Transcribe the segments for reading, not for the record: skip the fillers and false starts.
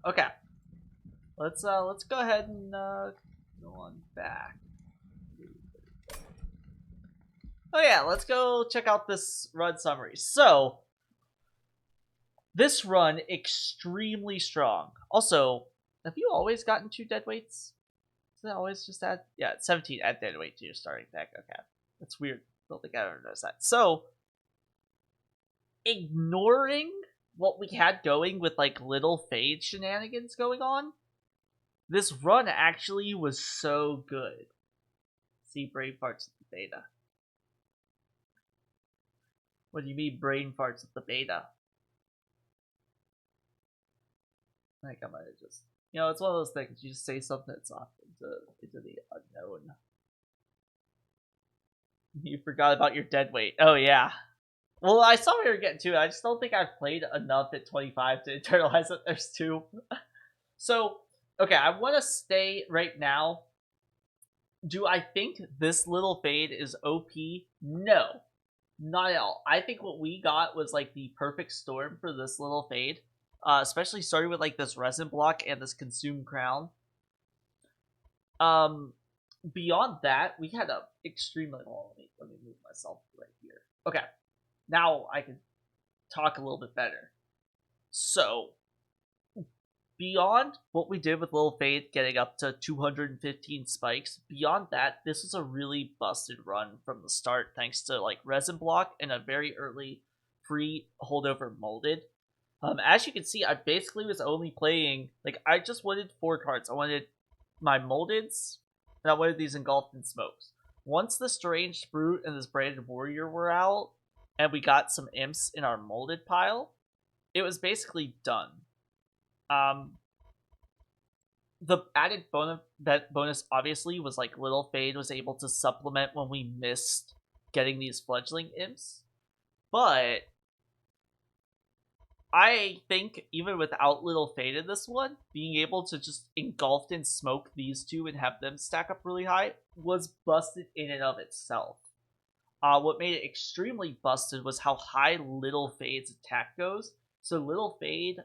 Okay. Let's go ahead and go on back. Oh yeah, let's go check out this run summary. So, this run extremely strong. Also, have you always gotten 2 deadweights? Is it always just add? Yeah, it's 17 add deadweight to your starting deck. Okay, that's weird. Don't think I ever noticed that. So, ignoring what we had going with like little fade shenanigans going on, this run actually was so good. See brain farts at the beta. What do you mean brain farts at the beta? I think I might have just, it's one of those things. You just say something that's off into the unknown. You forgot about your dead weight. Oh yeah. Well, I saw we were getting to it. I just don't think I've played enough at 25 to internalize that there's two. So, okay, I want to stay right now. Do I think this little fade is OP? No, not at all. I think what we got was like the perfect storm for this little fade, especially starting with like this resin block and this consume crown. Um, Beyond that, we had a extremely. Oh, let me move myself right here. Okay, now I can talk a little bit better. So, beyond what we did with Little Fade getting up to 215 spikes, beyond that, this was a really busted run from the start thanks to like resin block and a very early free holdover molded. As you can see, I basically was only playing like I just wanted 4 cards. I wanted my moldeds, and I wanted these engulfed in smokes. Once the Strange Brute and this Branded Warrior were out, and we got some imps in our molded pile, it was basically done. Um, the added bonus obviously was like Little Fade was able to supplement when we missed getting these fledgling imps, but I think even without Little Fade in this one, being able to just engulfed and smoke these two and have them stack up really high was busted in and of itself. What made it extremely busted was how high Little Fade's attack goes. So Little Fade,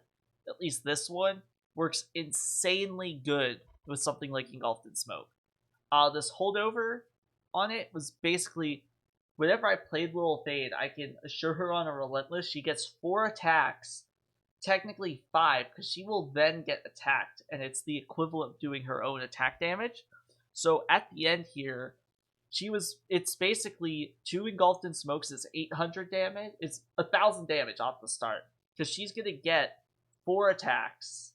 at least this one, works insanely good with something like Engulfed in Smoke. This holdover on it was basically whenever I played Little Fade, I can assure her on a Relentless she gets 4 attacks, technically 5, because she will then get attacked, and it's the equivalent of doing her own attack damage. So at the end here, it's basically 2 engulfed in smokes is 800 damage. It's 1,000 damage off the start because she's gonna get 4 attacks,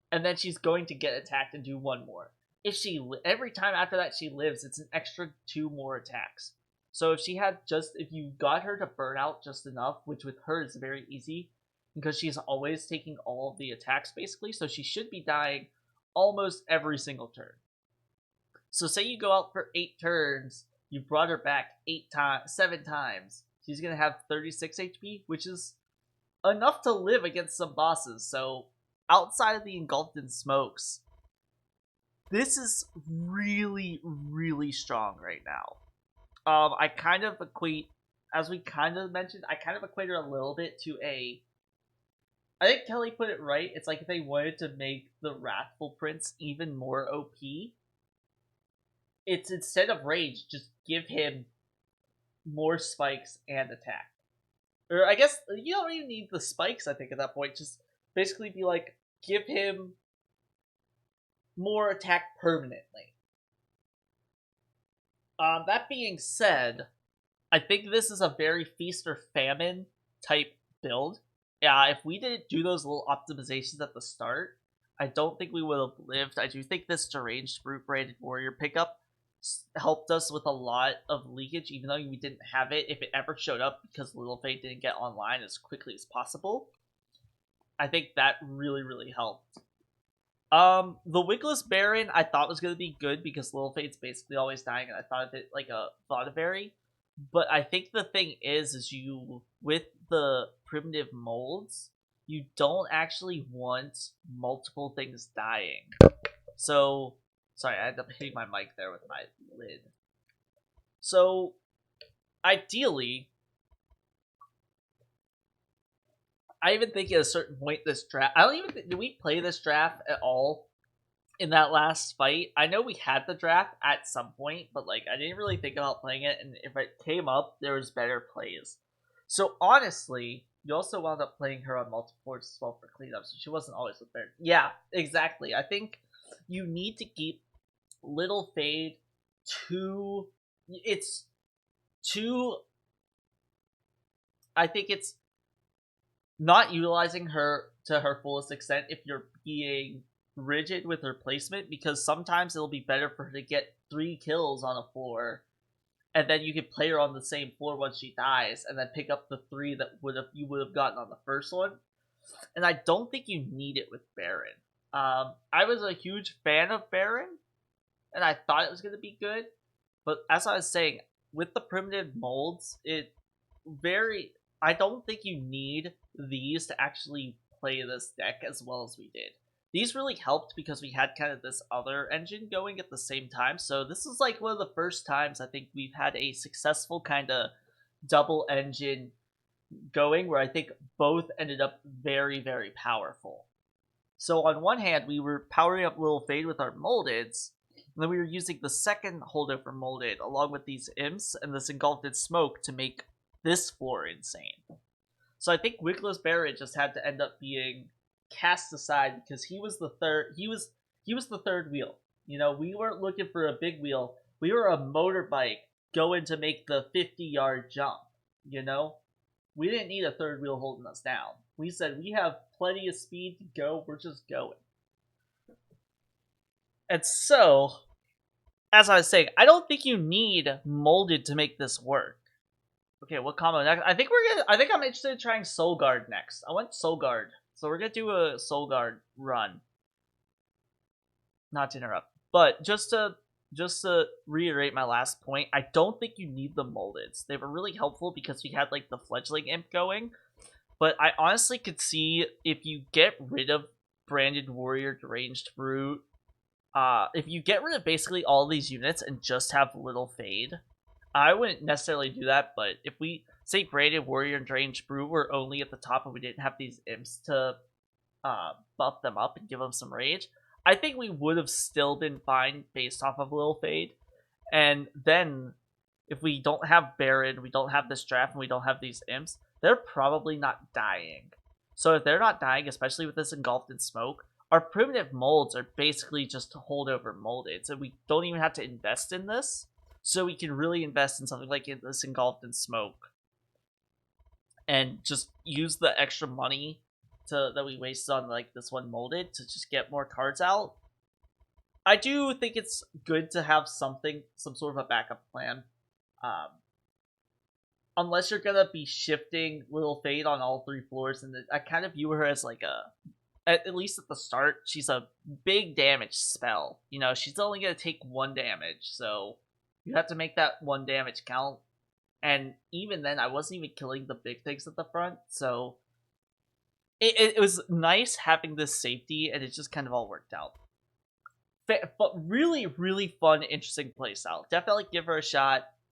and then she's going to get attacked and do 1 more. If she every time after that she lives, it's an extra 2 more attacks. So if you got her to burn out just enough, which with her is very easy because she's always taking all of the attacks basically, so she should be dying almost every single turn. So say you go out for 8 turns, you brought her back 7 times. She's gonna have 36 HP, which is enough to live against some bosses. So outside of the engulfed in smokes, this is really, really strong right now. I kind of equate, as we kind of mentioned, I kind of equate her a little bit to I think Kelly put it right. It's like if they wanted to make the Wrathful Prince even more OP, it's instead of rage, just give him more spikes and attack. Or I guess you don't even need the spikes, I think, at that point. Just basically be like, give him more attack permanently. That being said, I think this is a very feast or famine type build. Yeah, if we didn't do those little optimizations at the start, I don't think we would have lived. I do think this Deranged Brute Branded Warrior pickup helped us with a lot of leakage, even though we didn't have it. If it ever showed up because Little Fate didn't get online as quickly as possible, I think that really, really helped. The Wigless Baron I thought was going to be good because Little Fate's basically always dying, and I thought of it like a Vaudeberry. But I think the thing is you, with the primitive molds, you don't actually want multiple things dying. So, sorry, I ended up hitting my mic there with my lid. So, ideally, I even think at a certain point this draft, I don't even did we play this draft at all in that last fight? I know we had the draft at some point, but like I didn't really think about playing it, and if it came up, there was better plays. So honestly, you also wound up playing her on multiple boards as well for cleanup, so she wasn't always with better. Yeah, exactly. I think you need to keep Little Fade too. It's too. I think it's not utilizing her to her fullest extent if you're being rigid with her placement, because sometimes it'll be better for her to get 3 kills on a floor, and then you can play her on the same floor once she dies, and then pick up the 3 that you would have gotten on the first one. And I don't think you need it with Baron. I was a huge fan of Baron, and I thought it was going to be good, but as I was saying, with the primitive molds, I don't think you need these to actually play this deck as well as we did. These really helped because we had kind of this other engine going at the same time. So this is like one of the first times I think we've had a successful kind of double engine going where I think both ended up very, very powerful. So on one hand, we were powering up Little Fade with our Moldeds, and then we were using the second holdover Molded along with these imps and this engulfed in smoke to make this floor insane. So I think Wickless Barrett just had to end up being cast aside because he was the third. He was the third wheel. You know, we weren't looking for a big wheel. We were a motorbike going to make the 50-yard jump. You know, we didn't need a third wheel holding us down. We said we have plenty of speed to go. We're just going. And so, as I was saying, I don't think you need molded to make this work. Okay, what combo next? I think I'm interested in trying Soul Guard next. I want Soul Guard. So we're gonna do a Soul Guard run. Not to interrupt. But just to reiterate my last point, I don't think you need the moldeds. They were really helpful because we had like the fledgling imp going. But I honestly could see if you get rid of Branded Warrior, Deranged Brute, if you get rid of basically all these units and just have Little Fade, I wouldn't necessarily do that, but if we say Branded Warrior and Deranged Brute were only at the top and we didn't have these imps to buff them up and give them some rage, I think we would have still been fine based off of Little Fade. And then, if we don't have Baron, we don't have this draft, and we don't have these imps, they're probably not dying. So if they're not dying, especially with this engulfed in smoke, our primitive molds are basically just holdover molded, so we don't even have to invest in this. So we can really invest in something like this engulfed in smoke, and just use the extra money that we wasted on like this one molded to just get more cards out. I do think it's good to have some sort of a backup plan. Unless you're gonna be shifting Little Fade on all 3 floors, and I kind of view her as like at least at the start, she's a big damage spell. You know, she's only gonna take 1 damage, so you have to make that 1 damage count. And even then, I wasn't even killing the big things at the front, so it was nice having this safety, and it just kind of all worked out. But really, really fun, interesting playstyle. Definitely give her a shot.